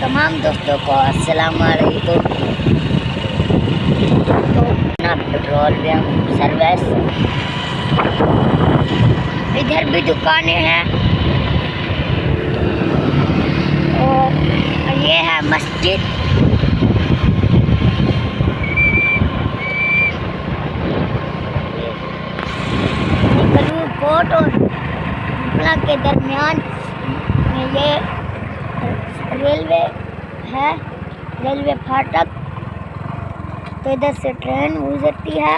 तमाम दोस्तों को अस्सलाम वालेकुम। तो ना पेट्रोलियम सर्विस, इधर भी दुकानें हैं और ये है मस्जिद। कोट और हुपला के दरमियान ये रेलवे है, रेलवे फाटक। तो इधर से ट्रेन गुजरती है।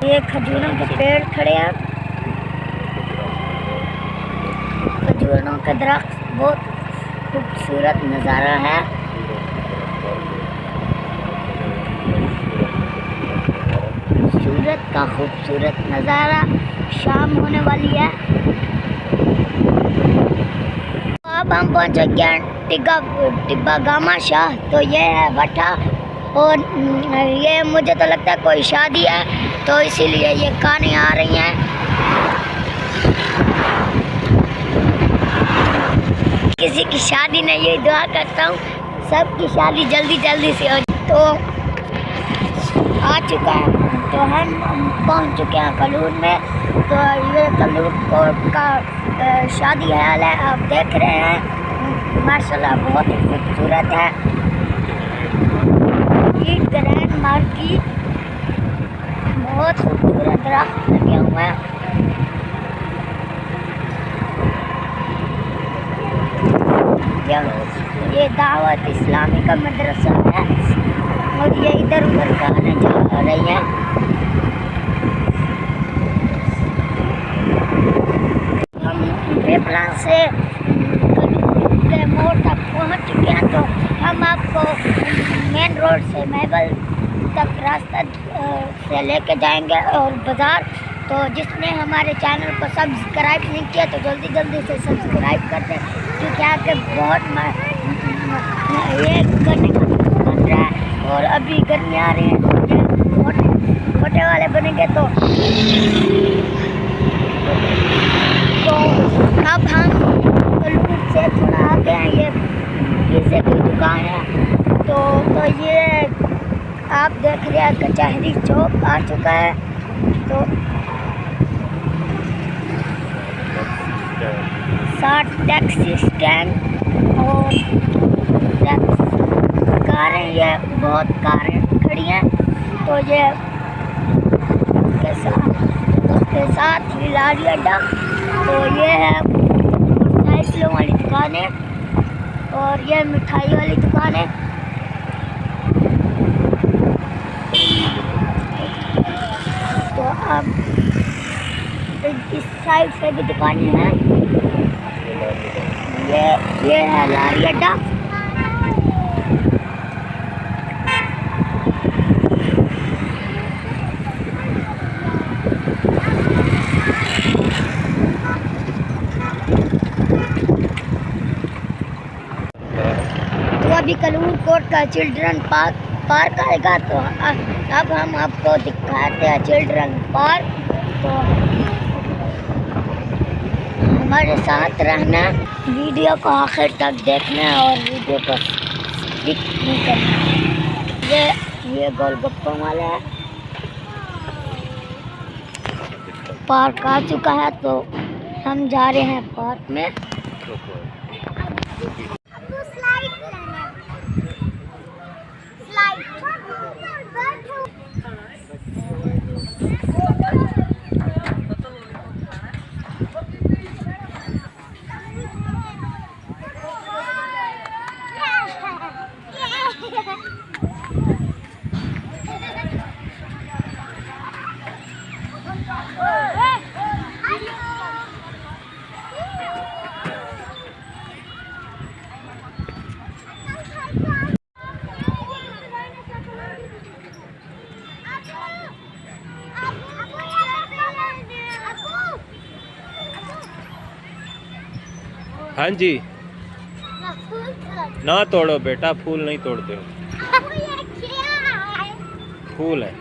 ये खजूरों के पेड़ खड़े हैं, खजूरों का दरख्त, बहुत खूबसूरत नज़ारा है। सूरत का खूबसूरत नज़ारा, शाम होने वाली है। अब हम पहुंच चुके हैं टिब्बा गामा शाह। तो ये है भट्टा और ये मुझे तो लगता है कोई शादी है, तो इसीलिए ये कारें आ रही हैं। किसी की शादी नहीं, ये दुआ करता हूँ सबकी शादी जल्दी जल्दी से हो। तो आ चुका है, तो हम पहुंच चुके हैं कलूर में। तो ये कलूर कोट का शादी हाल है, आप देख रहे हैं। माशाल्लाह बहुत ही खूबसूरत है। ये ग्रैंड मार्केट, बहुत खूबसूरत दरख्त लगे हुए हैं। ये दावत इस्लामी का मदरसा है और ये इधर उधर गाने जा रही है। हम पेपला से के मोड़ तक पहुंच चुके हैं। तो हम आपको मेन रोड से महबल तक रास्ता से लेके जाएंगे और बाज़ार। तो जिसने हमारे चैनल को सब्सक्राइब नहीं किया तो जल्दी जल्दी से सब्सक्राइब कर दें, क्योंकि आगे बहुत ये करने का बन रहा है और अभी गर्मी आ रही है। मोटे वाले बनेंगे तो अब हम कलूर से थोड़ा आगे हैं। ये पिज़्ज़े की दुकान है। तो ये आप देख रहे हैं कचहरी चौक आ चुका है। तो 60 टैक्सी स्टैंड और कारें, ये बहुत कारें खड़ी हैं। तो ये उसके साथ ही लारी अड्डा। तो ये है मोटरसाइकिलों वाली दुकानें और ये मिठाई वाली दुकानें। तो अब इस साइड से भी दुकानें हैं। ये है लारी अड्डा। तो अभी कलूर कोट का चिल्ड्रन पार्क आएगा। तो अब हम आपको दिखाते हैं चिल्ड्रन पार्क। तो हमारे साथ रहना, वीडियो को आखिर तक देखना और वीडियो को स्किप नहीं करना। ये गोलगप्पों वाला है, पार्क आ चुका है। तो हम जा रहे हैं पार्क में। हाँ जी, ना तोड़ो बेटा, फूल नहीं तोड़ते हो। फूल है।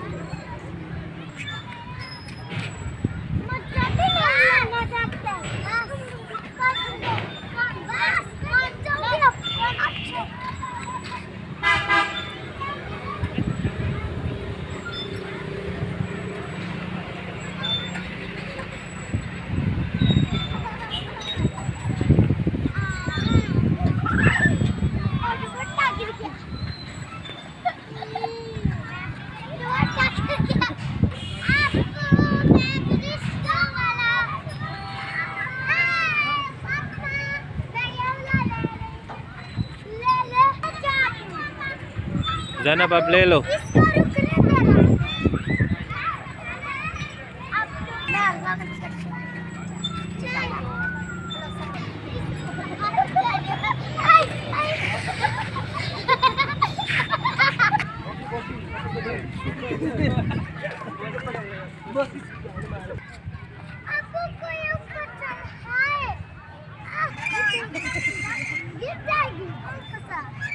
जैनब अब ले लो. इसको रुकने देना. अब मैं अल्लाह में आपको कोई ऊपर चढ़ा है. गिर जाएगी. ये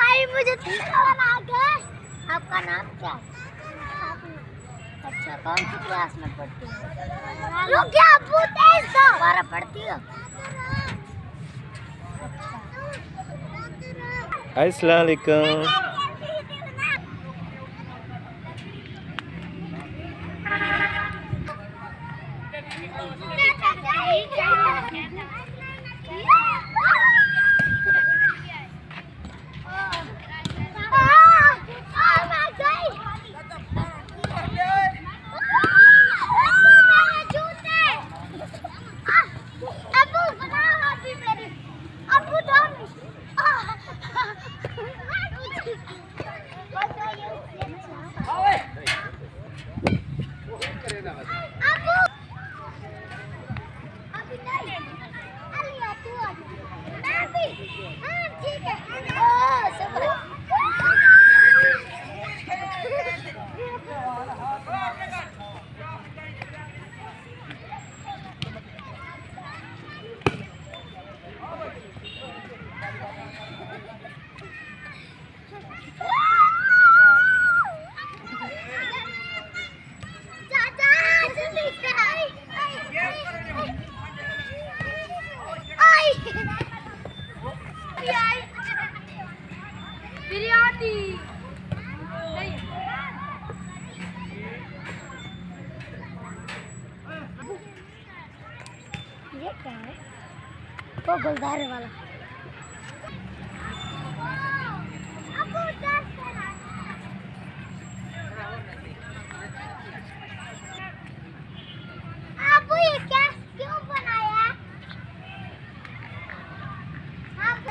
आई मुझे तीसरा आ गया. आपका नाम क्या है? अच्छा, कौन सी क्लास में पढ़ती हो? रुक जा, पूछे इसको. 12 पढ़ती हो? अस्सलाम वालेकुम. बिरयानी. ये क्या है? वो गुलदारे वाला. आपको ये क्या क्यों बनाया? आप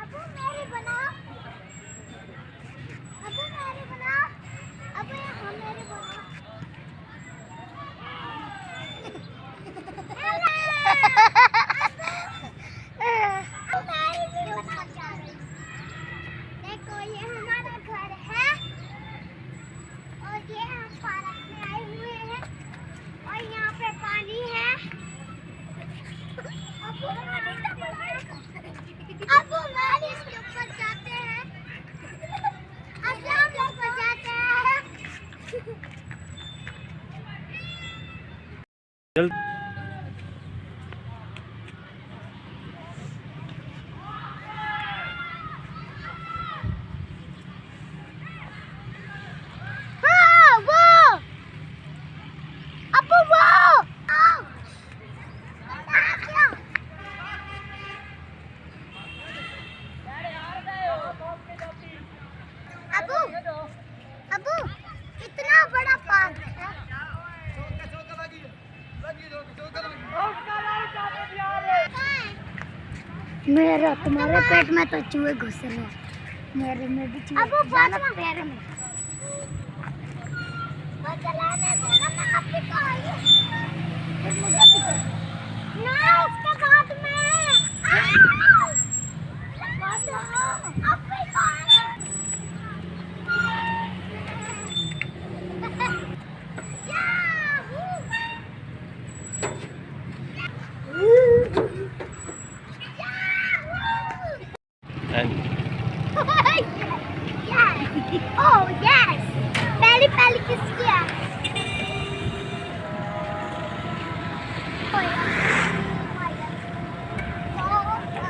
अबू मेरी बनाओ. अबू मेरी बनाओ. अबू हम मेरी बनाओ. देखो ये हमारा घर है और ये हम पार्क में आए हुए हैं और यहाँ पे पानी है. अब वो बारिश के ऊपर जाते हैं. आसमान के ऊपर जाते हैं. चल. हाँ वो. अब वो. अबू इतना बड़ा पार्क है. मेरा तुम्हारे पेट में तो चूहे घुस रहे हैं. मेरे में भी चूहे. अबू जाना पैर में. वो चलाने देना. मैं अपनी को आई. फिर मुझे भी कर. ना उसके बाद में. अपनी को आई. Oh yes, पहली किसकी है? Oh, yeah.